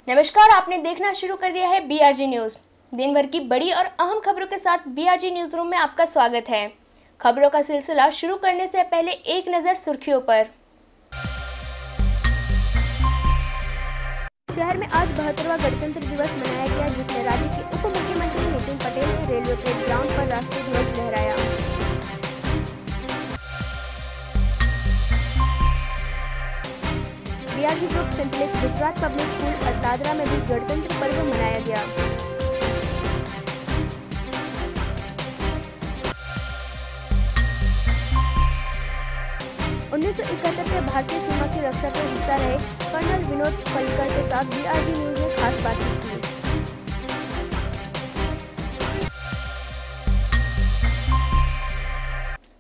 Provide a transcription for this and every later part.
नमस्कार, आपने देखना शुरू कर दिया है बीआरजी न्यूज। दिन भर की बड़ी और अहम खबरों के साथ बीआरजी न्यूज रूम में आपका स्वागत है। खबरों का सिलसिला शुरू करने से पहले एक नजर सुर्खियों पर। शहर में आज 72वां गणतंत्र दिवस मनाया गया, जिसमें राज्य के उप मुख्यमंत्री नितिन पटेल ने रेलवे परेड ग्राउंड पर राष्ट्रीय ध्वज लहराया। बीआरजी ग्रुप संचालित गुजरात पब्लिक स्कूल अटलादरा में भी गणतंत्र पर्व मनाया गया। उन्नीस के भारतीय सीमा की रक्षा के हिस्सा रहे कर्नल विनोद फलकर के साथ बीआरजी न्यूज ने खास बातचीत की।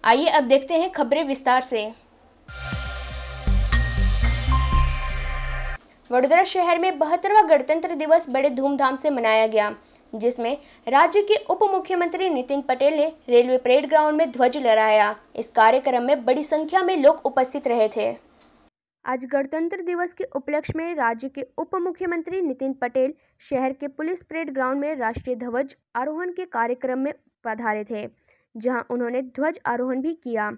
आइए अब देखते हैं खबरें विस्तार से। वडोदरा शहर में 72वां गणतंत्र दिवस बड़े धूमधाम से मनाया गया, जिसमें राज्य के उप मुख्यमंत्री नितिन पटेल ने रेलवे परेड ग्राउंड में ध्वज लहराया। इस कार्यक्रम में बड़ी संख्या में लोग उपस्थित रहे थे। आज गणतंत्र दिवस के उपलक्ष्य में राज्य के उप मुख्यमंत्री नितिन पटेल शहर के पुलिस परेड ग्राउंड में राष्ट्रीय ध्वज आरोहण के कार्यक्रम में पधारे थे, जहां उन्होंने ध्वज आरोहण भी किया।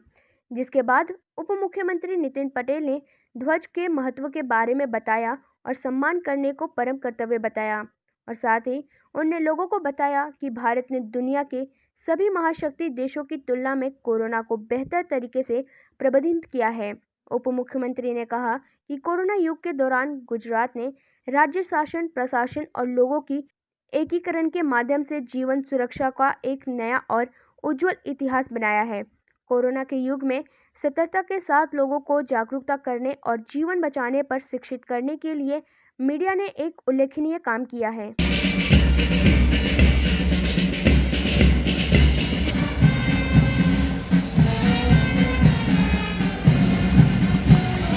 जिसके बाद उप मुख्यमंत्री नितिन पटेल ने ध्वज के महत्व के बारे में बताया और सम्मान करने को परम कर्तव्य बताया, और साथ ही उन्होंने लोगों को बताया कि भारत ने दुनिया के सभी महाशक्ति देशों की तुलना में कोरोना को बेहतर तरीके से प्रबंधित किया है। उप मुख्यमंत्री ने कहा कि कोरोना युग के दौरान गुजरात ने राज्य शासन, प्रशासन और लोगों की एकीकरण के माध्यम से जीवन सुरक्षा का एक नया और उज्जवल इतिहास बनाया है। कोरोना के युग में सतर्कता के साथ लोगों को जागरूकता करने और जीवन बचाने पर शिक्षित करने के लिए मीडिया ने एक उल्लेखनीय काम किया है।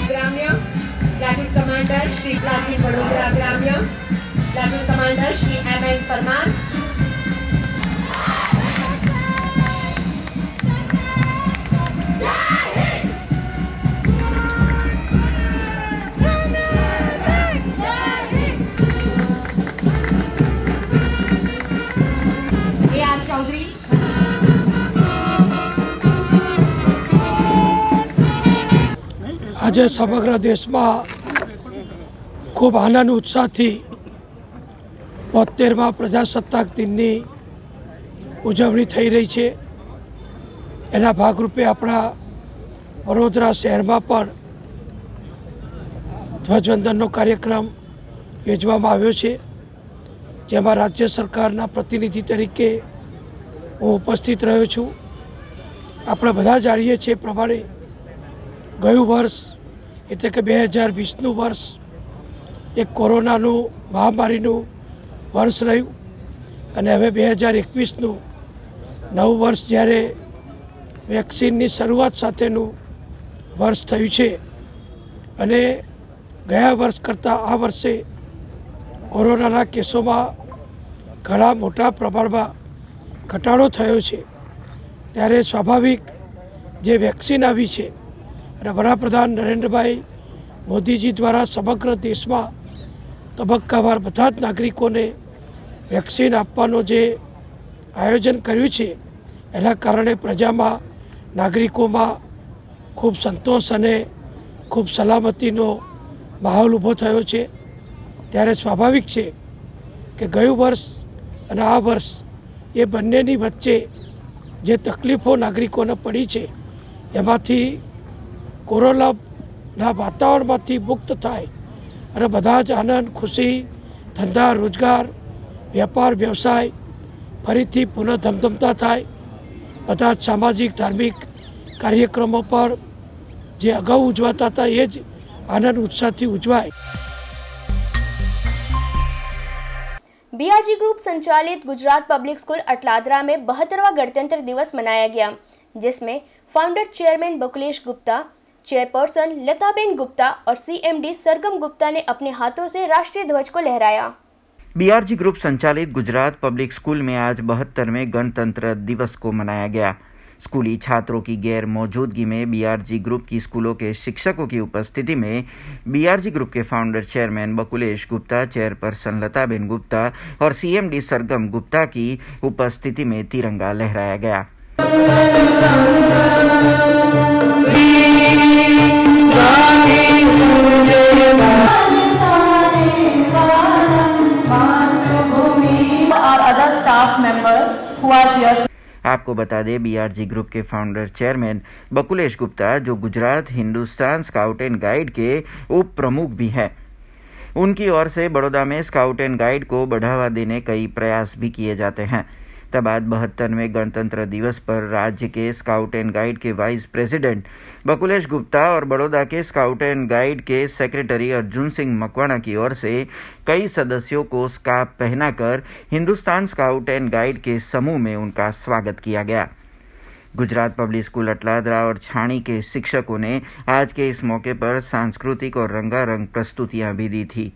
ग्राम्य platoon commander Shri platoon Vadodara ग्राम्य platoon commander Shri M N. Parmar, आज समग्र देश में खूब आनंद उत्साह थी 72मा प्रजासत्ताक दिन की उजवणी थई रही है। एना भागरूपे अपना वडोदरा शहर में पण ध्वजवंदन कार्यक्रम योजवामां आव्यो छे, जेमां राज्य सरकारना प्रतिनिधि तरीके हूँ उपस्थित रह्यो छूं। आपणे बधा जाणीए छीए प्रमाणे गयु वर्ष एटले के 2020નું वर्ष एक कोरोनाનું महामारीનું वर्ष રહ્યું અને હવે 2021નું નવું વર્ષ જ્યારે વેક્સિનની શરૂઆત સાથેનું વર્ષ થયું છે અને ગયા વર્ષ કરતાં આ વર્ષે કોરોનાના કેસોમાં ઘણા મોટા પ્રમાણમાં ઘટાડો થયો છે, ત્યારે સ્વાભાવિક જે વેક્સિન આવી છે અને વડાપ્રધાન નરેન્દ્રભાઈ મોદીજી દ્વારા સમગ્ર દેશમાં તબક્કાવાર બધા જ નાગરિકોને વેક્સિન આપવાનો જે આયોજન કર્યું છે, એના કારણે પ્રજામાં, નાગરિકોમાં ખૂબ સંતોષ અને ખૂબ સલામતીનો માહોલ ઊભો થયો છે। ત્યારે સ્વાભાવિક છે કે ગયું વર્ષ અને આ વર્ષ એ બંનેની વચ્ચે જે તકલીફો નાગરિકોને પડી છે એમાંથી कोरोना वातावरणमांथी मुक्त थाय अने बधा ज आनंद, खुशी, धंधा, रोजगार, व्यापार, व्यवसाय फरीथी पुनः धमधमता थाय। बधा ज सामाजिक, धार्मिक कार्यक्रमों पर जे अगाऊ उजवाता था ए ज आनंद उत्साहथी उजवाय। बीआरजी ग्रुप संचालित गुजरात पब्लिक स्कूल अटलादरा में 72वां गणतंत्र दिवस मनाया गया, जिसमें founder chairman Bakulesh Gupta, chairperson Lataben Gupta और सीएमडी सरगम गुप्ता ने अपने हाथों से राष्ट्रीय ध्वज को लहराया। बीआरजी ग्रुप संचालित गुजरात पब्लिक स्कूल में आज 72वें गणतंत्र दिवस को मनाया गया, स्कूली छात्रों की गैर मौजूदगी में बीआरजी ग्रुप की स्कूलों के शिक्षकों की उपस्थिति में बीआरजी ग्रुप के founder chairman Bakulesh Gupta, chairperson Lataben Gupta और सीएमडी सरगम गुप्ता की उपस्थिति में तिरंगा लहराया गया। आपको बता दें, बीआरजी ग्रुप के फाउंडर चेयरमैन बकुलेश गुप्ता, जो Gujarat Hindustan scout and guide के उप प्रमुख भी हैं, उनकी ओर से बड़ौदा में स्काउट एंड गाइड को बढ़ावा देने कई प्रयास भी किए जाते हैं। तब आज 72वें गणतंत्र दिवस पर राज्य के स्काउट एंड गाइड के वाइस प्रेसिडेंट बकुलेश गुप्ता और बड़ौदा के स्काउट एंड गाइड के सेक्रेटरी अर्जुन सिंह मकवाणा की ओर से कई सदस्यों को स्कार्फ पहनाकर हिंदुस्तान स्काउट एंड गाइड के समूह में उनका स्वागत किया गया। गुजरात पब्लिक स्कूल अटलादरा और छाणी के शिक्षकों ने आज के इस मौके पर सांस्कृतिक और रंगारंग प्रस्तुतियां भी दी थी।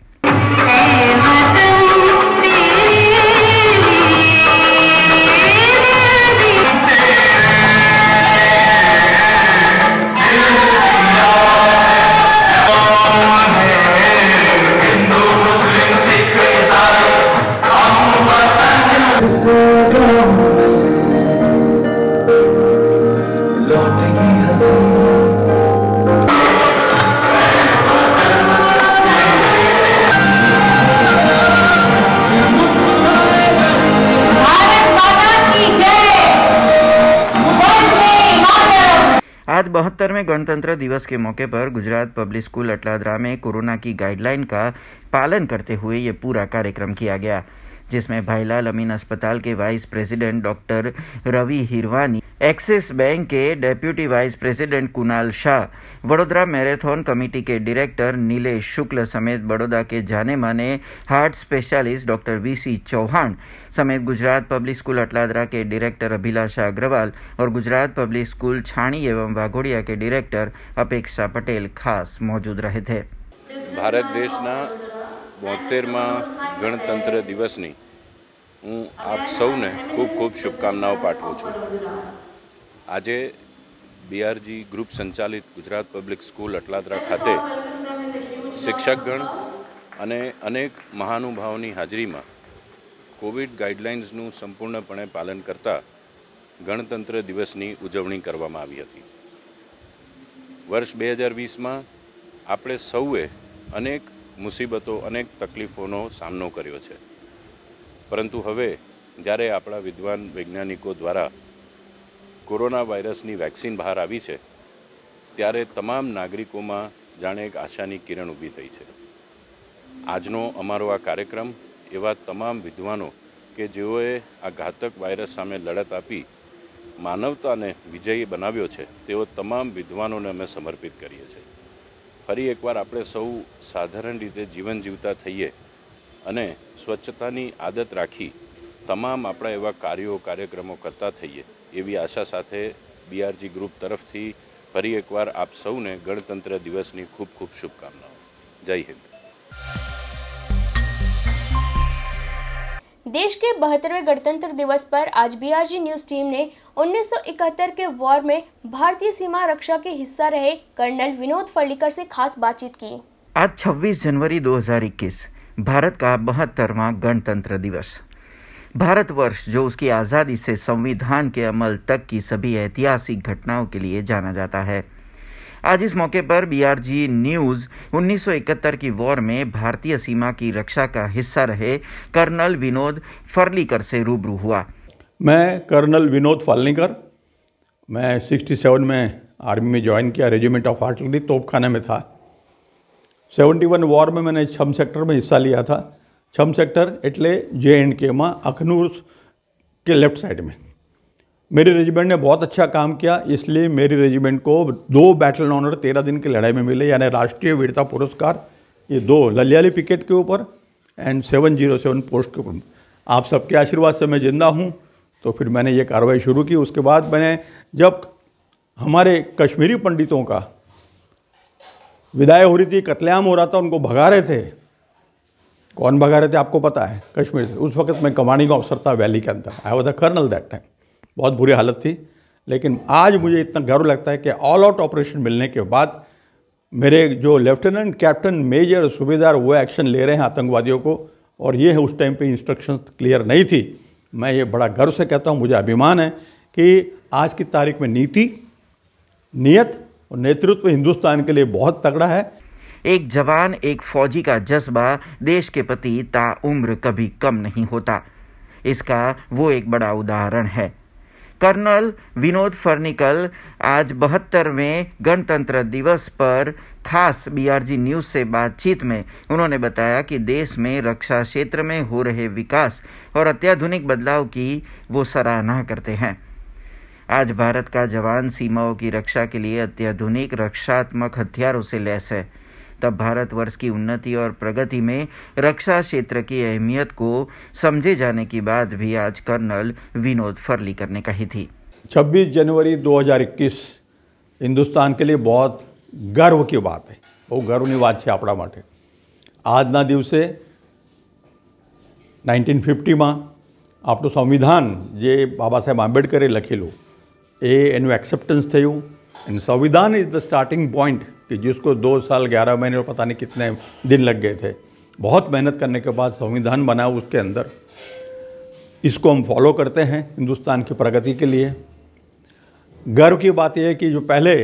आज 72वें गणतंत्र दिवस के मौके पर गुजरात पब्लिक स्कूल अटलादरा में कोरोना की गाइडलाइन का पालन करते हुए ये पूरा कार्यक्रम किया गया, जिसमें भाईलाल अमीन अस्पताल के vice president doctor Ravi Hirwani, Axis bank के deputy vice president Kunal Shah, Vadodara marathon committee के डायरेक्टर नीलेश शुक्ल समेत बड़ौदा के जाने माने heart specialist doctor VC Chauhan समेत गुजरात पब्लिक स्कूल अटलादरा के डायरेक्टर अभिलाषा अग्रवाल और गुजरात पब्लिक स्कूल छाणी एवं वाघोड़िया के डायरेक्टर अपेक्षा पटेल खास मौजूद रहे थे। भारत देशना 72मा गणतंत्र दिवसनी हूँ आप सौने खूब खूब शुभकामनाओं पाठवुं छुं। आजे बीआरजी ग्रुप संचालित गुजरात पब्लिक स्कूल अटलादरा खाते शिक्षकगण अने अनेक महानुभावोनी हाजरीमां कोविड गाइडलाइन्सनुं संपूर्णपणे पालन करता गणतंत्र दिवसनी उजवणी करवामां आवी हती। वर्ष 2020 में आपणे सौए अनेक मुसीबतों अनेक तकलीफों सामनो कर्यो छे, परंतु हवे ज्यारे आपणा विद्वान वैज्ञानिकों द्वारा कोरोना वायरसनी वेक्सिन बहार आवी छे, त्यारे तमाम नागरिकों में जाणे एक आशानी किरण ऊभी थई छे। आजनो अमारो आ कार्यक्रम एवा तमाम विद्वानों के जेओए आ घातक वायरस सामे लड़त आपी मानवताने विजयी बनाव्यो छे, तेओ तमाम विद्वानों ने अमे समर्पित करीए छे। फरी एकवार आपणे सौ साधारण रीते जीवन जीवता थईए अने स्वच्छतानी आदत राखी तमाम आपणा एवा कार्यों कार्यक्रमों करता थईए एवी आशा साथे बीआरजी ग्रुप तरफथी फरी एकवार आप सौने गणतंत्र दिवसनी खूब खूब शुभकामनाओं। जय हिंद। देश के 72वें गणतंत्र दिवस पर आज बीआरजी न्यूज टीम ने 1971 के वॉर में भारतीय सीमा रक्षा के हिस्सा रहे कर्नल विनोद फर्लीकर से खास बातचीत की। आज 26 जनवरी 2021 भारत का 72वां गणतंत्र दिवस। भारतवर्ष जो उसकी आज़ादी से संविधान के अमल तक की सभी ऐतिहासिक घटनाओं के लिए जाना जाता है। आज इस मौके पर बीआरजी न्यूज 1971 की वॉर में भारतीय सीमा की रक्षा का हिस्सा रहे कर्नल विनोद फर्लीकर से रूबरू हुआ। मैं कर्नल विनोद फर्लीकर, मैं 67 में आर्मी में ज्वाइन किया, रेजिमेंट ऑफ आर्टिलरी तोपखाने में था। 71 वॉर में मैंने छम सेक्टर में हिस्सा लिया था। छम सेक्टर एटले JNK में अखनूर के लेफ्ट साइड में। मेरी रेजिमेंट ने बहुत अच्छा काम किया, इसलिए मेरी रेजिमेंट को 2 बैटल ऑनर 13 दिन की लड़ाई में मिले, यानी राष्ट्रीय वीरता पुरस्कार, ये 2 ललियाली पिकेट के ऊपर एंड 707 पोस्ट के ऊपर। आप सबके आशीर्वाद से मैं जिंदा हूँ, तो फिर मैंने ये कार्रवाई शुरू की। उसके बाद मैंने जब हमारे कश्मीरी पंडितों का विदाई हो रही थी, कत्लेआम हो रहा था, उनको भगा रहे थे। कौन भगा रहे थे आपको पता है? कश्मीर से। उस वक्त मैं कमांडिंग ऑफिसर था वैली के अंदर। I was the colonel that time. बहुत बुरी हालत थी। लेकिन आज मुझे इतना गर्व लगता है कि ऑल आउट ऑपरेशन मिलने के बाद मेरे जो लेफ्टिनेंट, कैप्टन, मेजर, सूबेदार वो एक्शन ले रहे हैं आतंकवादियों को, और ये उस टाइम पे इंस्ट्रक्शंस क्लियर नहीं थी। मैं ये बड़ा गर्व से कहता हूँ, मुझे अभिमान है कि आज की तारीख में नीति, नियत और नेतृत्व हिंदुस्तान के लिए बहुत तगड़ा है। एक जवान, एक फौजी का जज्बा देश के प्रति ताउम्र कभी कम नहीं होता। इसका वो एक बड़ा उदाहरण है। कर्नल विनोद फर्निकल आज 72वें गणतंत्र दिवस पर खास BRG न्यूज़ से बातचीत में उन्होंने बताया कि देश में रक्षा क्षेत्र में हो रहे विकास और अत्याधुनिक बदलाव की वो सराहना करते हैं। आज भारत का जवान सीमाओं की रक्षा के लिए अत्याधुनिक रक्षात्मक हथियारों से लैस है। तब भारतवर्ष की उन्नति और प्रगति में रक्षा क्षेत्र की अहमियत को समझे जाने की बात भी आज कर्नल विनोद फर्लिकर ने कही थी। 26 जनवरी 2021 हिंदुस्तान के लिए बहुत गर्व की बात है। બહુ ગર્વની વાત છે આપણા માટે। આજના દિવસે 1950માં આપણું સંવિધાન જે બાબા સાહેબ આંબેડકરે લખેલું એનું એક્સેપ્ટન્સ થયું। एंड संविधान इज़ द स्टार्टिंग पॉइंट कि जिसको 2 साल 11 महीने और पता नहीं कितने दिन लग गए थे। बहुत मेहनत करने के बाद संविधान बना उसके अंदर। इसको हम फॉलो करते हैं हिंदुस्तान की प्रगति के लिए। गर्व की बात यह है कि जो पहले,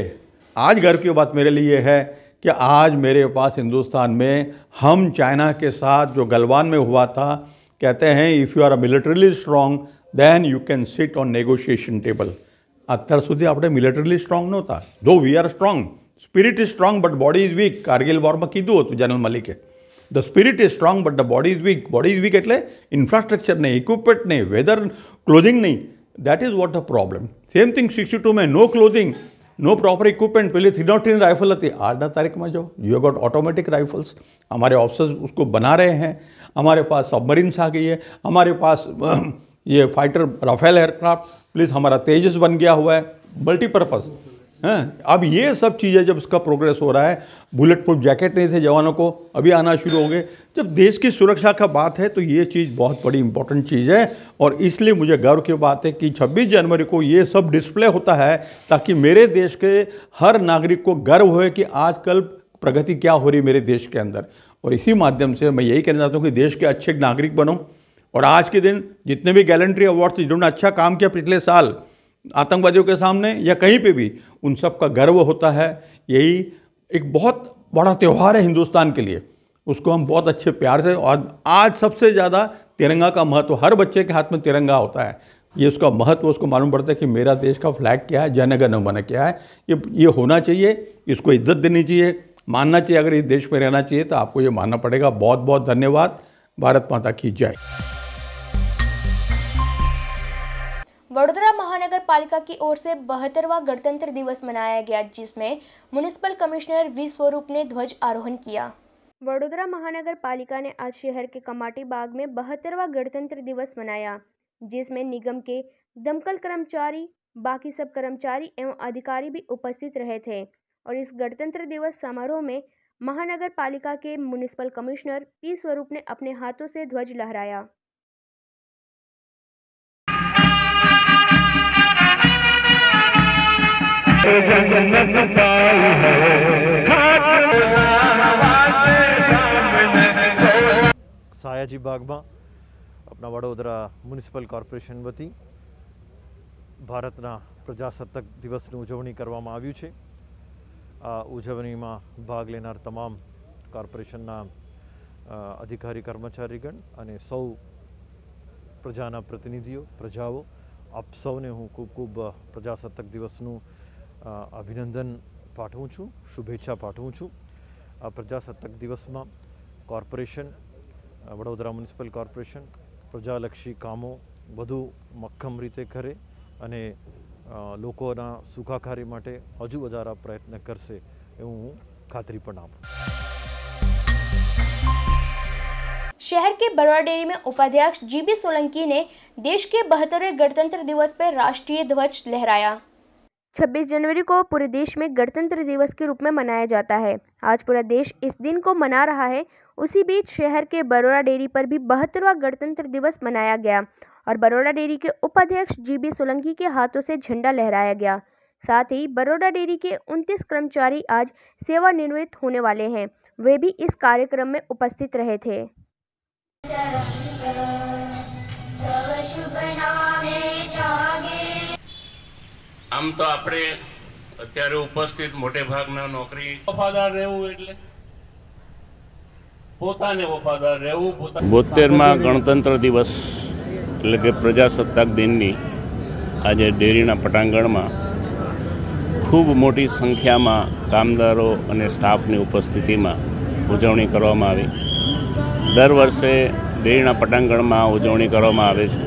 आज गर्व की बात मेरे लिए है कि आज मेरे पास हिंदुस्तान में हम चाइना के साथ जो गलवान में हुआ था, कहते हैं if you are a militarily strong then you can sit on negotiation table. અત્યાર સુધી આપણે મિલિટરીલી સ્ટ્રોંગ નહોતા, though we are strong, spirit is strong but body is weak. Kargil વોરમાં કીધું હતું જનરલ મલિકે, the spirit is strong but the body is weak. Body is weak એટલે infrastructure નહીં, ઇક્વિપમેન્ટ નહીં, વેધર ક્લોધિંગ નહીં। That is what the problem. Same thing 62 में no clothing, no proper equipment. पहले 303 राइफल थी, आज ना तारीख में जो यू गॉट ऑटोमेटिक राइफल्स। हमारे ऑफिसर्स उसको बना रहे हैं। हमारे पास सबमरीन्स आ गई है, हमारे पास ये फाइटर राफेल एयरक्राफ्ट, प्लीज़ हमारा तेजस बन गया हुआ है, मल्टीपर्पज़ हैं। अब ये सब चीज़ें जब इसका प्रोग्रेस हो रहा है, बुलेट प्रूफ जैकेट नहीं थे जवानों को, अभी आना शुरू हो गए। जब देश की सुरक्षा का बात है तो ये चीज़ बहुत बड़ी इंपॉर्टेंट चीज़ है। और इसलिए मुझे गर्व की बात है कि 26 जनवरी को ये सब डिस्प्ले होता है ताकि मेरे देश के हर नागरिक को गर्व होए कि आजकल प्रगति क्या हो रही है मेरे देश के अंदर। और इसी माध्यम से मैं यही कहना चाहता हूँ कि देश के अच्छे नागरिक बनो। और आज के दिन जितने भी गैलेंट्री अवार्ड्स जिन्होंने अच्छा काम किया पिछले साल आतंकवादियों के सामने या कहीं पे भी, उन सब का गर्व होता है। यही एक बहुत बड़ा त्यौहार है हिंदुस्तान के लिए, उसको हम बहुत अच्छे प्यार से। और आज सबसे ज़्यादा तिरंगा का महत्व, हर बच्चे के हाथ में तिरंगा होता है। ये उसका महत्व उसको मालूम पड़ता है कि मेरा देश का फ्लैग क्या है, जन गण मन क्या है। ये होना चाहिए, इसको इज्जत देनी चाहिए, मानना चाहिए। अगर इस देश में रहना चाहिए तो आपको ये मानना पड़ेगा। बहुत बहुत धन्यवाद। भारत माता की जय। वडोदरा महानगर पालिका की ओर से 72वां गणतंत्र दिवस मनाया गया, जिसमें म्युनिसिपल कमिश्नर वी स्वरूप ने ध्वज आरोहण किया। वडोदरा महानगर पालिका ने आज शहर के कमाटी बाग में 72वां गणतंत्र दिवस मनाया, जिसमें निगम के दमकल कर्मचारी, बाकी सब कर्मचारी एवं अधिकारी भी उपस्थित रहे थे। और इस गणतंत्र दिवस समारोह में महानगर पालिका के म्युनिसिपल कमिश्नर पी स्वरूप ने अपने हाथों से ध्वज लहराया। સાયાજી બાગમાં આપણા વડોદરા મ્યુનિસિપલ કોર્પોરેશન વતી ભારતના પ્રજાસત્તાક દિવસની ઉજવણી કરવામાં આવ્યું છે। આ ઉજવણીમાં ભાગ લેનાર તમામ કોર્પોરેશનના અધિકારી કર્મચારીગણ અને સૌ પ્રજાના પ્રતિનિધિઓ, પ્રજાઓ, આપ સૌને હું ખૂબ ખૂબ પ્રજાસત્તાક દિવસનું અભિનંદન પાઠવું છું, શુભેચ્છા પાઠવું છું। આ પ્રજાસત્તાક દિવસમાં કોર્પોરેશન, વડોદરા મ્યુનિસિપલ કોર્પોરેશન પ્રજાલક્ષી કામો વધુ મક્કમ રીતે કરે અને લોકોના સુખાકારી માટે હજુ વધારે પ્રયત્ન કરશે એવું હું ખાતરી પણ આપું। शहर के बरवा डेरी में उपाध्यक्ष जीबी सोलंकी ने देश के 72वें गणतंत्र दिवस पर राष्ट्रीय ध्वज लहराया। 26 जनवरी को पूरे देश में गणतंत्र दिवस के रूप में मनाया जाता है। आज पूरा देश इस दिन को मना रहा है। उसी बीच शहर के बरवा डेरी पर भी 72वां गणतंत्र दिवस मनाया गया और बड़ौदा डेयरी के उपाध्यक्ष जीबी सोलंकी के हाथों से झंडा लहराया गया। साथ ही बड़ौदा डेयरी के 29 कर्मचारी आज सेवानिवृत्त होने वाले हैं, वे भी इस कार्यक्रम में उपस्थित रहे थे। आम तो આપણે અત્યારે ઉપસ્થિત મોટે ભાગના નોકરી વફાદાર રહેવું એટલે પોતાને વફાદાર રહેવું। 72મા ગણતંત્ર દિવસ એટલે કે પ્રજાસત્તાક દિનની આજે ડેરીના પટાંગણમાં ખૂબ મોટી સંખ્યામાં કામદારો અને સ્ટાફની ઉપસ્થિતિમાં ઉજવણી કરવામાં આવી। દર વર્ષે ડેરીના પટાંગણમાં ઉજવણી કરવામાં આવે છે।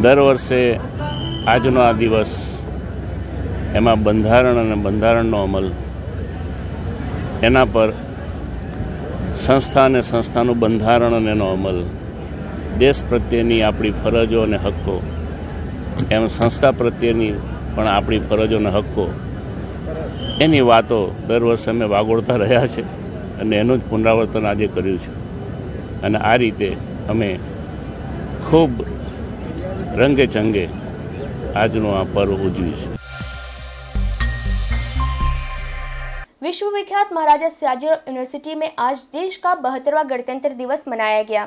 દર વર્ષે આજનો આ દિવસ એમાં બંધારણ અને બંધારણનો અમલ એના પર સંસ્થા અને સંસ્થાનું બંધારણ અને એનો અમલ દેશ પ્રત્યેની આપણી ફરજો અને હક્કો એમ સંસ્થા પ્રત્યેની પણ આપણી ફરજો અને હક્કો એની વાતો દર વર્ષે અમે વાગોળતા રહ્યા છે અને એનું જ પુનરાવર્તન આજે કર્યું છે અને આ રીતે અમે ખૂબ રંગે ચંગે આજનું આ પર્વ ઉજવ્યું છે। विश्व विख्यात महाराजा सयाजीराव यूनिवर्सिटी में आज देश का 72वां गणतंत्र दिवस मनाया गया,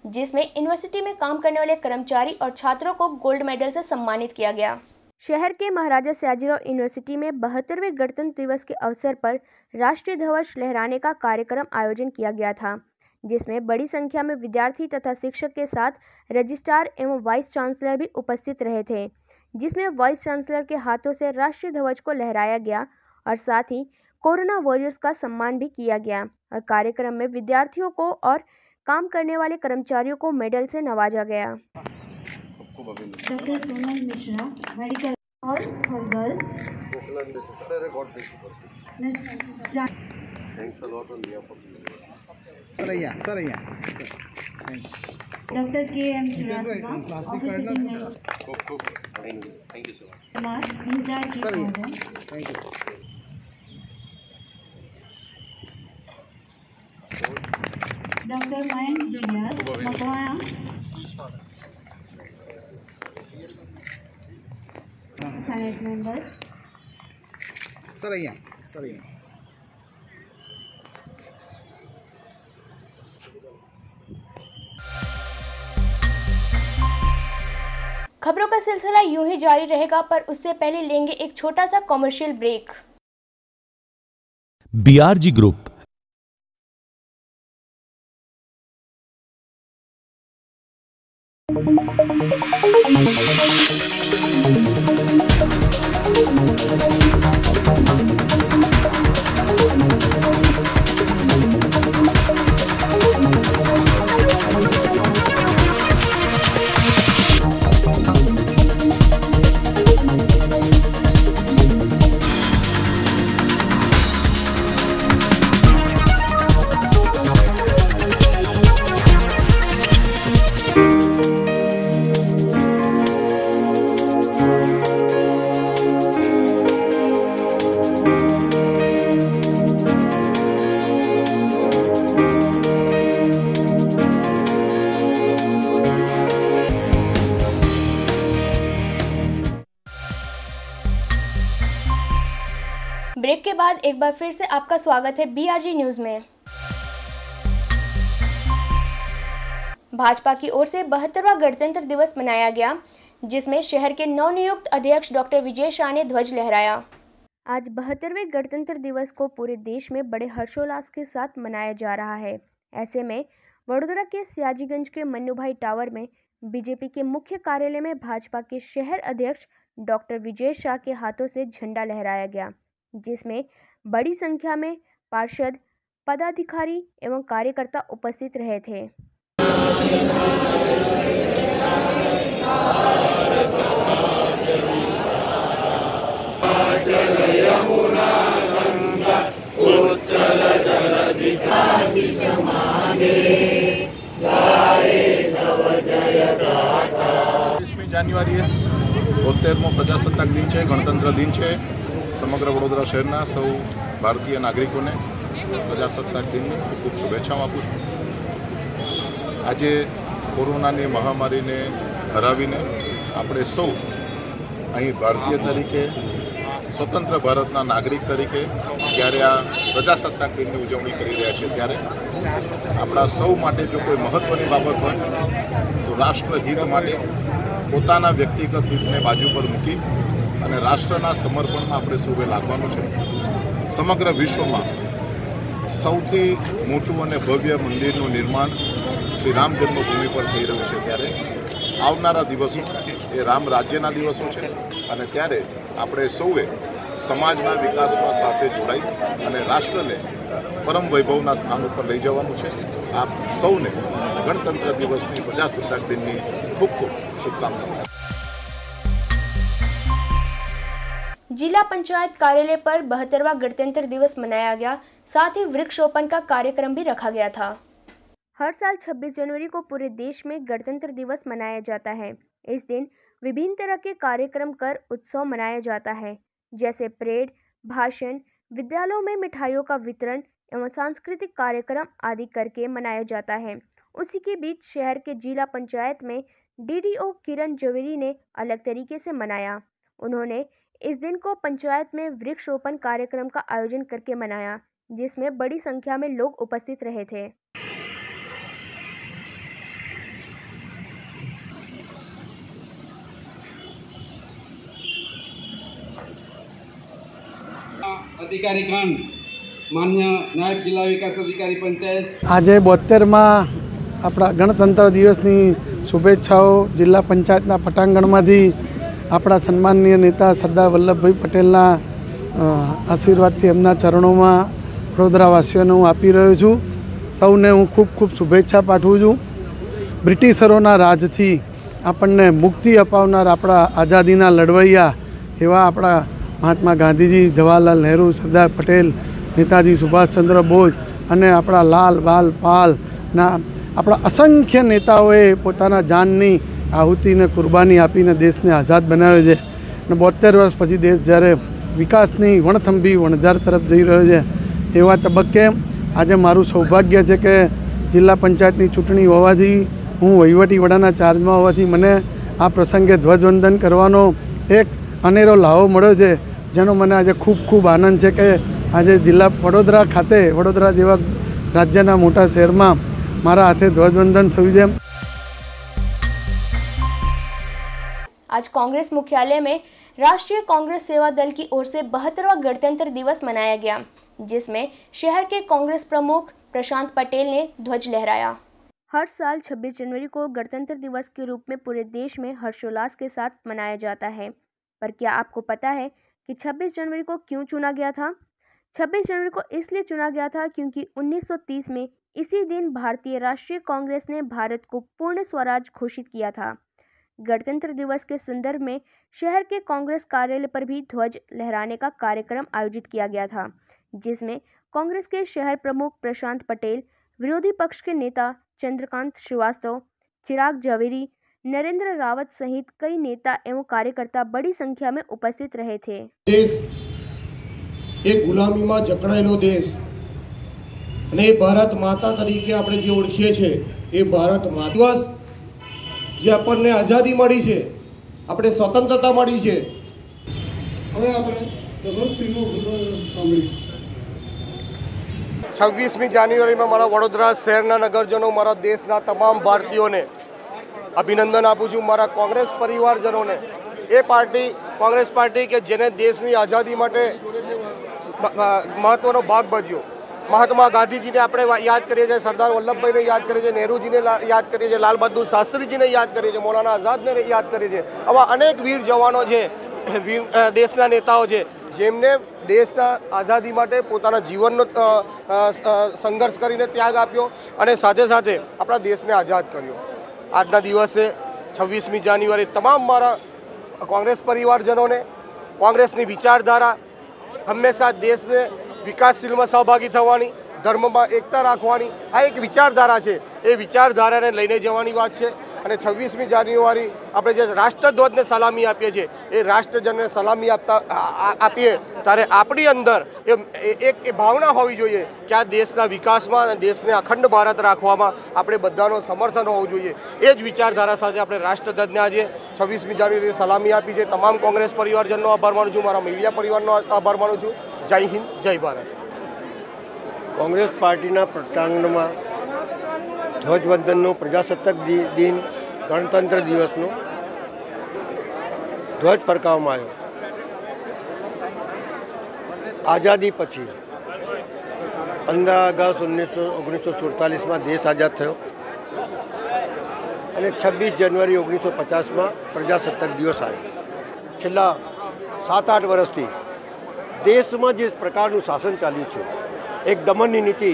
जिसमें यूनिवर्सिटी में काम करने वाले कर्मचारी और छात्रों को गोल्ड मेडल से सम्मानित किया गया। शहर के महाराजा सयाजीराव यूनिवर्सिटी में 72वें गणतंत्र दिवस के अवसर पर राष्ट्रीय ध्वज लहराने का कार्यक्रम आयोजन किया गया था, जिसमें बड़ी संख्या में विद्यार्थी तथा शिक्षक के साथ रजिस्ट्रार एवं वाइस चांसलर भी उपस्थित रहे थे, जिसमें वाइस चांसलर के हाथों से राष्ट्रीय ध्वज को लहराया गया और साथ ही कोरोना वॉरियर्स का सम्मान भी किया गया और कार्यक्रम में विद्यार्थियों को और काम करने वाले कर्मचारियों को मेडल से नवाजा गया। डॉक्टर सोनल मिश्रा मेडिकल और गर्ल्स डॉक्टर के M doctor Mayank junior Makwana senate member खबरों का सिलसिला यूं ही जारी रहेगा, पर उससे पहले लेंगे एक छोटा सा commercial break. BRG group break के बाद एक बार फिर से आपका स्वागत है बीआरजी न्यूज में। भाजपा की ओर से 72वां गणतंत्र दिवस मनाया गया, जिसमें शहर के नवनियुक्त अध्यक्ष डॉक्टर विजय शाह ने ध्वज लहराया। आज 72वें गणतंत्र दिवस को पूरे देश में बड़े हर्षोल्लास के साथ मनाया जा रहा है। ऐसे में वडोदरा के सयाजीगंज के मन्नूभाई टावर में बीजेपी के मुख्य कार्यालय में भाजपा के शहर अध्यक्ष डॉक्टर विजय शाह के हाथों से झंडा लहराया गया, जिसमें बड़ी संख्या में पार्षद, पदाधिकारी एवं कार्यकर्ता उपस्थित रहे थे। जान्युआरी 72मो प्रजासत्ताक दिन है, गणतंत्र दिन है। समग्र वडोदरा शहरना सौ भारतीय नागरिकों ने प्रजासत्ताक दिन खूब खूब शुभेच्छा आपू छूं। आज कोरोना महामारी ने હરાવીને આપણે સૌ અહીં ભારતીય તરીકે સ્વતંત્ર ભારતના નાગરિક તરીકે જ્યારે આ પ્રજાસત્તાક દિનની ઉજવણી કરી રહ્યા છીએ ત્યારે આપણા સૌ માટે જો કોઈ મહત્ત્વની બાબત હોય તો રાષ્ટ્રહિત માટે પોતાના વ્યક્તિગત હિતને બાજુ પર મૂકી અને રાષ્ટ્રના સમર્પણમાં આપણે સૌએ લાગવાનું છે। સમગ્ર વિશ્વમાં સૌથી મોટું અને ભવ્ય મંદિરનું નિર્માણ શ્રી રામ જન્મભૂમિ પર થઈ રહ્યું છે ત્યારે આવનારા દિવસો એ રામ રાજ્યના દિવસો છે અને ત્યારે આપણે સૌએ સમાજના વિકાસમાં સાથે જોડાઈ અને રાષ્ટ્રને પરમ વૈભવના સ્થાન ઉપર લઈ જવાનું છે। આપ સૌને ગણતંત્ર દિવસની પ્રજાસત્તાક દિનની ખૂબ ખૂબ શુભકામનાઓ। जिला पंचायत कार्यालय पर 72वां गणतंत्र दिवस मनाया गया, साथ ही वृक्षरोपण का कार्यक्रम भी रखा गया था। हर साल 26 जनवरी को पूरे देश में गणतंत्र दिवस मनाया जाता है। इस दिन विभिन्न तरह के कार्यक्रम कर उत्सव मनाया जाता है, जैसे परेड, भाषण, विद्यालयों में मिठाइयों का वितरण एवं सांस्कृतिक कार्यक्रम आदि करके मनाया जाता है। उसी के बीच शहर के जिला पंचायत में डीडीओ किरण जवेरी ने अलग तरीके से मनाया। उन्होंने इस दिन को पंचायत में वृक्षरोपण कार्यक्रम का आयोजन करके मनाया, जिसमें बड़ी संख्या में लोग उपस्थित रहे थे। अधिकारीगण, मान्य नायब जिला विकास अधिकारी पंचायत, आज 72मा अपना गणतंत्र दिवसनी शुभेच्छाओ जिला पंचायतना पटांगणमांथी अपना सन्माननीय नेता सरदार वल्लभभाई पटेलना आशीर्वादथी एमना चरणों में वडोदरावासीओने हूँ आपी रह्यो छूं। सौने हूँ खूब खूब शुभेच्छा पाठवुं छूं। ब्रिटिशरोना राजथी आपणने मुक्ति अपावनार आपणा आज़ादीना लड़वैया एवा आपणा महात्मा गांधीजी, जवाहरलाल नेहरू, सरदार पटेल, नेताजी सुभाष चंद्र बोस अने आपणा लाल बाल पाल ना आपणा असंख्य नेताओए पोताना जाननी आहुति ने कुर्बानी आपीने देश ने आज़ाद बनाव्यो छे। 72 वर्ष पछी देश ज्यारे विकासनी वणथंभी वणझार तरफ जई रह्यो छे एवा तबक्के आज मारुं सौभाग्य है कि जिला पंचायतनी चूंटणी होवाथी हूँ वहीवटी वडाना चार्जमां होवाथी मने आ प्रसंगे ध्वजवंदन करवानो एक अनेरो लाभो मळ्यो छे, जेनो मने आज खूब खूब आनंद है कि आज जिला वडोदरा खाते वडोदरा जेवा राज्यना मोटा शहेरमां मारा हाथे ध्वजवंदन थयुं छे। आज कांग्रेस मुख्यालय में राष्ट्रीय कांग्रेस सेवा दल की ओर से 72वां गणतंत्र दिवस मनाया गया, जिसमें शहर के कांग्रेस प्रमुख प्रशांत पटेल ने ध्वज लहराया। हर साल 26 जनवरी को गणतंत्र दिवस के रूप में पूरे देश में हर्षोल्लास के साथ मनाया जाता है, पर क्या आपको पता है कि 26 जनवरी को क्यों चुना गया था? 26 जनवरी को इसलिए चुना गया था क्योंकि 1930 में इसी दिन भारतीय राष्ट्रीय कांग्रेस ने भारत को पूर्ण स्वराज घोषित किया था। गणतंत्र दिवस के संदर्भ में शहर के कांग्रेस कार्यालय पर भी ध्वज लहराने का कार्यक्रम आयोजित किया गया था, जिसमें कांग्रेस के शहर प्रमुख प्रशांत पटेल, विरोधी पक्ष के नेता चंद्रकांत श्रीवास्तव, चिराग जवेरी, नरेंद्र रावत सहित कई नेता एवं कार्यकर्ता बड़ी संख्या में उपस्थित रहे थे। देश एक गुलामी में जकड़ायेलो देश ने भारत माता तरीके आपणे जे ओळखीए छे ए भारत माता दिवस जे આપણને આઝાદી મળી છે, આપણે સ્વતંત્રતા મળી છે। હવે આપણે ભગતસિંહનું ઉદાહરણ સાંભળીએ। 26મી જાન્યુઆરીમાં મારા વડોદરા શહેરના નગરજનો, મારા દેશના તમામ ભારતીયોને અભિનંદન આપું છું। મારા કોંગ્રેસ પરિવારજનોને, એ પાર્ટી કોંગ્રેસ પાર્ટી કે જેને દેશની આઝાદી માટે મહત્વનો ભાગ ભજવ્યો। महात्मा गांधी ने આપણે याद करिए छे, सरदार वल्लभभाई ने याद करिए छे, नेहरू जी ने याद करिए छे, लाल बहादुर शास्त्री जी ने याद करिए छे, मौलाना आजाद ने याद करिए छे। आवा अनेक वीर जवानों छे, वीर देशना नेताओं छे, जेमने देशना आज़ादी माटे पोताना जीवननो संघर्ष करीने त्याग आप्यो अने साथे साथे आपणा देशने आज़ाद कर्यो। आजना दिवसे 26મી जान्युआरी तमाम मारा कांग्रेस परिवारजनों ने कांग्रेसनी विचारधारा हमेशा देश ने विकासशील में सहभागी थवानी, धर्म में एकता राखवानी आ एक विचारधारा है। ये विचारधारा ने लईने जवानी बात है અને 26મી જાન્યુઆરી આપણે જે રાષ્ટ્રધ્વજને સલામી આપીએ છીએ એ રાષ્ટ્રજનને સલામી આપીએ ત્યારે આપણી અંદર એક ભાવના હોવી જોઈએ કે આ દેશના વિકાસમાં અને દેશને અખંડ ભારત રાખવામાં આપણે બધાનો સમર્થન હોવું જોઈએ। એ જ વિચારધારા સાથે આપણે રાષ્ટ્રધ્વજને આજે 26મી જાન્યુઆરીએ સલામી આપી છે। તમામ કોંગ્રેસ પરિવારજનનો આભાર માનું છું, મારા મીડિયા પરિવારનો આભાર માનું છું। જય હિન્દ, જય ભારત। કોંગ્રેસ પાર્ટીના પટાંગણમાં ધ્વજવંદનનું, પ્રજાસત્તાક દિન, ગણતંત્ર દિવસનું ધ્વજ ફરકાવવામાં આવ્યો। આઝાદી પછી 15 ઓગસ્ટ 1947માં દેશ આઝાદ થયો અને 26 જાન્યુઆરી 1950માં પ્રજાસત્તાક દિવસ આવ્યો। છેલ્લા 7-8 વર્ષથી દેશમાં જે પ્રકારનું શાસન ચાલ્યું છે, એક દમનની નીતિ,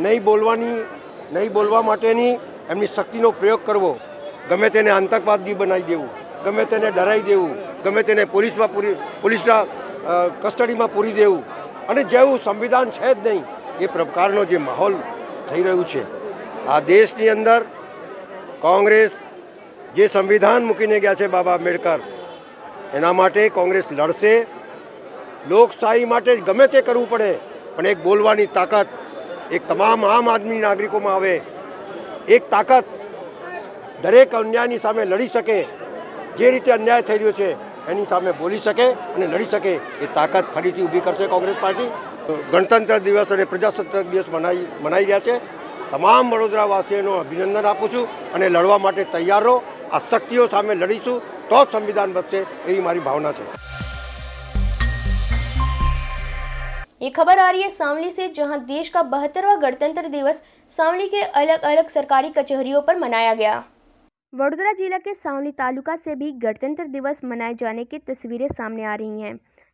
નહીં બોલવા માટેની એમની શક્તિનો પ્રયોગ કરવો, ગમે તેને આતંકવાદી બનાવી દેવું, ગમે તેને ડરાવી દેવું, ગમે તેને પોલીસના કસ્ટડીમાં પૂરી દેવું અને જેવું સંવિધાન છે જ નહીં એ પ્રકારનો જે માહોલ થઈ રહ્યું છે આ દેશની અંદર, કોંગ્રેસ જે સંવિધાન મૂકીને ગયા છે બાબા આંબેડકર, એના માટે કોંગ્રેસ લડશે। લોકશાહી માટે ગમે તે કરવું પડે પણ એક બોલવાની તાકાત એક તમામ આમ આદમી નાગરિકોમાં આવે, એક તાકાત દરેક અન્યાયની સામે લડી શકે, જે રીતે અન્યાય થઈ રહ્યો છે એની સામે બોલી શકે અને લડી શકે એ તાકાત ફરીથી ઊભી કરશે કોંગ્રેસ પાર્ટી। ગણતંત્ર દિવસ અને પ્રજાસત્તાક દિવસ મનાઈ રહ્યા છે। તમામ વડોદરાવાસીઓનો અભિનંદન આપું છું અને લડવા માટે તૈયાર રહો। આ શક્તિઓ સામે લડીશું તો જ સંવિધાન બચશે એવી મારી ભાવના છે। ये खबर आ रही है सांवली से, जहां देश का 72वां गणतंत्र दिवस सांवली के अलग अलग सरकारी कचहरियों पर मनाया गया। वडोदरा जिला के सांवली तालुका से भी गणतंत्र दिवस मनाए जाने की तस्वीरें सामने आ रही हैं।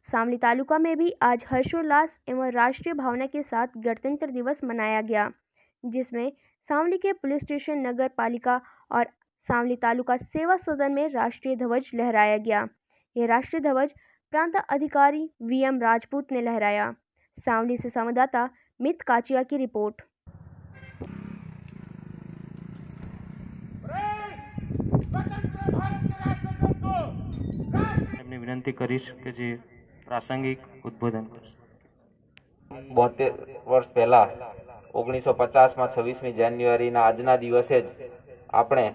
सांवली तालुका में भी आज हर्षोल्लास एवं राष्ट्रीय भावना के साथ गणतंत्र दिवस मनाया गया, जिसमें सांवली के पुलिस स्टेशन, नगर पालिका और सांवली तालुका सेवा सदन में राष्ट्रीय ध्वज लहराया गया। यह राष्ट्रीय ध्वज प्रांत अधिकारी VM राजपूत ने लहराया। सांवली से संवाददाता मित काचिया की रिपोर्ट। એમની વિનંતી કરીશ કે જે પ્રાસંગિક ઉદ્બોધન કરશે। 72 વર્ષ પહેલા 1950માં 26મી જાન્યુઆરીના આજના દિવસે જ આપણે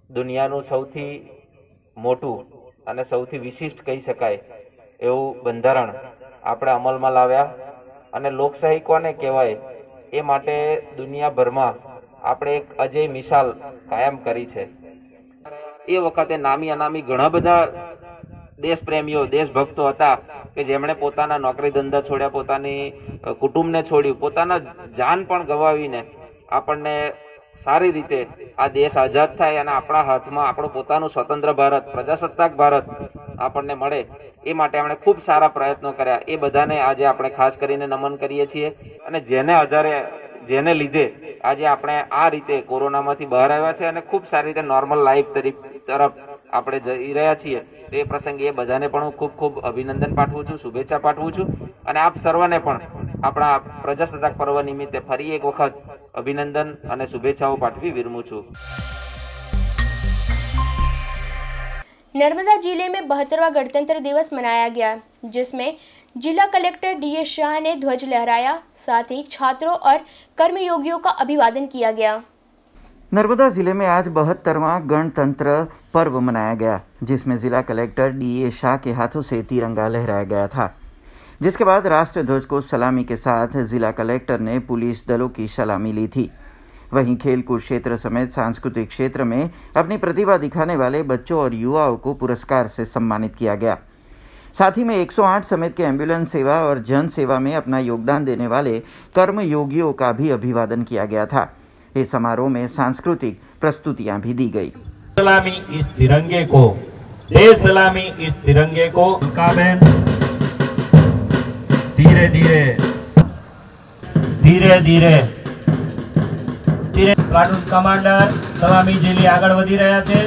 દુનિયાનું સૌથી મોટું અને સૌથી વિશિષ્ટ કહી શકાય એવું બંધારણ આપણે અમલમાં લાવ્યા અને લોકશાહી કોને કહેવાય એ માટે દુનિયાભરમાં આપણે એક અજય મિસાલ કાયમ કરી છે। એ વખતે નામી અનામી ઘણા બધા દેશપ્રેમીઓ, દેશભક્તો હતા કે જેમણે પોતાના નોકરી ધંધા છોડ્યા, પોતાની કુટુંબને છોડ્યું, પોતાના જાન પણ ગવાવીને આપણને સારી રીતે આ દેશ આઝાદ થાય અને આપણા હાથમાં આપણું પોતાનું સ્વતંત્ર ભારત, પ્રજાસત્તાક ભારત આપણને મળે એ માટે આપણે ખૂબ સારા પ્રયત્નો કર્યા। એ બધાને આજે આપણે ખાસ કરીને નમન કરીએ છીએ અને જેને લીધે આજે આપણે આ રીતે કોરોનામાંથી બહાર આવ્યા છે અને ખૂબ સારી રીતે નોર્મલ લાઈફ તરફ આપણે જઈ રહ્યા છીએ। એ પ્રસંગે એ બધાને પણ હું ખૂબ ખૂબ અભિનંદન પાઠવું છું, શુભેચ્છા પાઠવું છું અને આપ સર્વને પણ આપણા પ્રજાસત્તાક પર્વ નિમિત્તે ફરી એક વખત અભિનંદન અને શુભેચ્છાઓ પાઠવી વિરમું છું। नर्मदा जिले में 72वां गणतंत्र दिवस मनाया गया, जिसमें जिला कलेक्टर DS शाह ने ध्वज लहराया, साथ ही छात्रों और कर्मयोगियों का अभिवादन किया गया। नर्मदा जिले में आज 72वां गणतंत्र पर्व मनाया गया, जिसमें जिला कलेक्टर DS शाह के हाथों से तिरंगा लहराया गया था, जिसके बाद राष्ट्रध्वज को सलामी के साथ जिला कलेक्टर ने पुलिस दलों की सलामी ली थी। वहीं खेलकूद क्षेत्र समेत सांस्कृतिक क्षेत्र में अपनी प्रतिभा दिखाने वाले बच्चों और युवाओं को पुरस्कार से सम्मानित किया गया। साथ ही में 108 समेत के एम्बुलेंस सेवा और जन सेवा में अपना योगदान देने वाले कर्मयोगियों का भी अभिवादन किया गया था। इस समारोह में सांस्कृतिक प्रस्तुतियां भी दी गई। सलामी इस तिरंगे को, दे सलामी इस तिरंगे को। धीरे धीरे धीरे धीरे પ્લાટૂન કમાન્ડર સલામી ઝીલી આગળ વધી રહ્યા છે।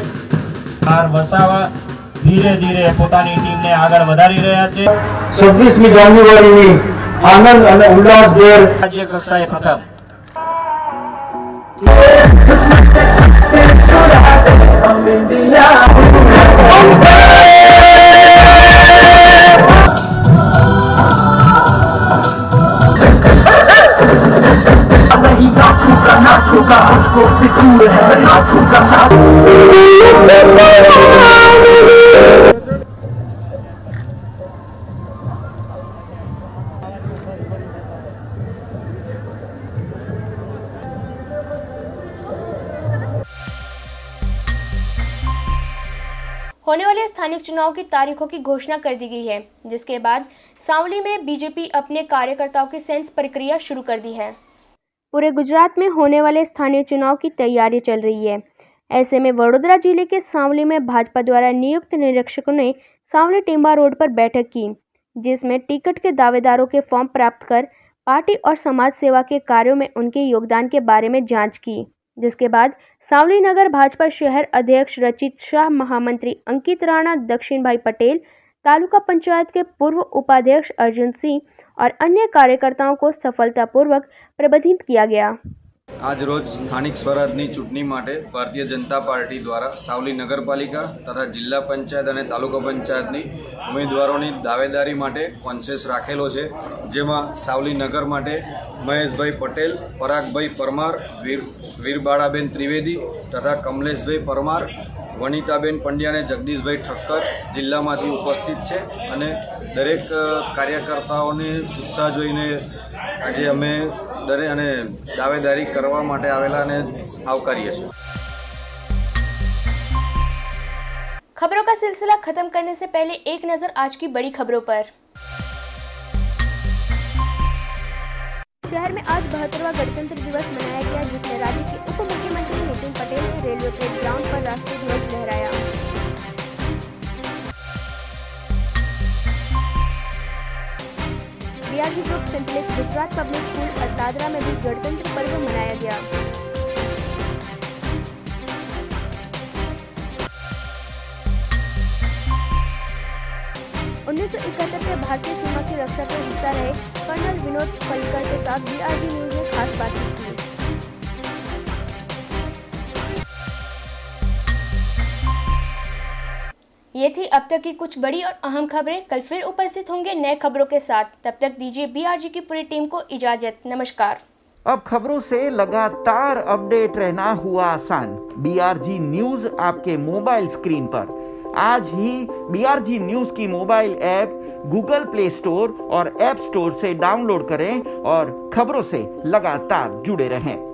આર વસાવા ધીરે ધીરે પોતાની ટીમને આગળ વધારી રહ્યા છે। 26મી જાન્યુઆરીની આનંદ અને ઉલ્લાસભેર રાજ્ય કક્ષાએ પ્રથમ होने वाले स्थानीय चुनाव की तारीखों की घोषणा कर दी गई है, जिसके बाद सांवली में बीजेपी अपने कार्यकर्ताओं की सेंस प्रक्रिया शुरू कर दी है। पूरे गुजरात में होने वाले स्थानीय चुनाव की तैयारी चल रही है। ऐसे में वडोदरा जिले के सांवली में भाजपा द्वारा नियुक्त निरीक्षकों ने सांवली टिम्बा रोड पर बैठक की, जिसमें टिकट के दावेदारों के फॉर्म प्राप्त कर पार्टी और समाज सेवा के कार्यों में उनके योगदान के बारे में जांच की। जिसके बाद सांवली नगर भाजपा शहर अध्यक्ष रचित शाह, महामंत्री अंकित राणा, दक्षिण भाई पटेल, तालुका पंचायत के पूर्व उपाध्यक्ष अर्जुन सिंह और अन्य कार्यकर्ताओं को सफलतापूर्वक प्रबंधित किया गया। आज रोज स्थानिक स्वराजनी चूंटणी माटे भारतीय जनता पार्टी द्वारा सांवली नगरपालिका तथा जिला पंचायत और तालुका पंचायतनी उम्मीदवारों दावेदारी माटे कोन्सेस राखेलो छे, जेमां सांवली नगर माटे महेशभाई पटेल, परागभाई परमार, वीरबाळाबेन त्रिवेदी तथा कमलेशभाई परमार, वनिताबेन पंड्या ने जगदीशभाई ठक्कर जिल्लामांथी उपस्थित छे अने दरेक कार्यकर्ताओने उत्साह जोईने आजे अमे दरे अने दावेदारी करवा माटे आवेला अने आवकारीए छे। खबरों का सिलसिला खत्म करने से पहले एक नजर आज की बड़ी खबरों पर। शहर में आज 72वां गणतंत्र दिवस मनाया गया, जिसमें राज्य के उप मुख्यमंत्री नितिन पटेल ने रेलवे परेड ग्राउंड पर राष्ट्रीय ध्वज लहराया। बीआरजी ग्रुप संचालित गुजरात पब्लिक स्कूल अतादरा में भी गणतंत्र पर्व मनाया गया। के भारतीय सीमा की रक्षा के हिस्सा रहे कर्नल विनोद फलकर के साथ बीआरजी न्यूज ने खास बातचीत की। ये थी अब तक की कुछ बड़ी और अहम खबरें। कल फिर उपस्थित होंगे नए खबरों के साथ। तब तक दीजिए बीआरजी की पूरी टीम को इजाजत। नमस्कार। अब खबरों से लगातार अपडेट रहना हुआ आसान। बीआरजी न्यूज आपके मोबाइल स्क्रीन पर। आज ही बीआरजी न्यूज की mobile app Google play store और ऐप स्टोर से डाउनलोड करें और खबरों से लगातार जुड़े रहें।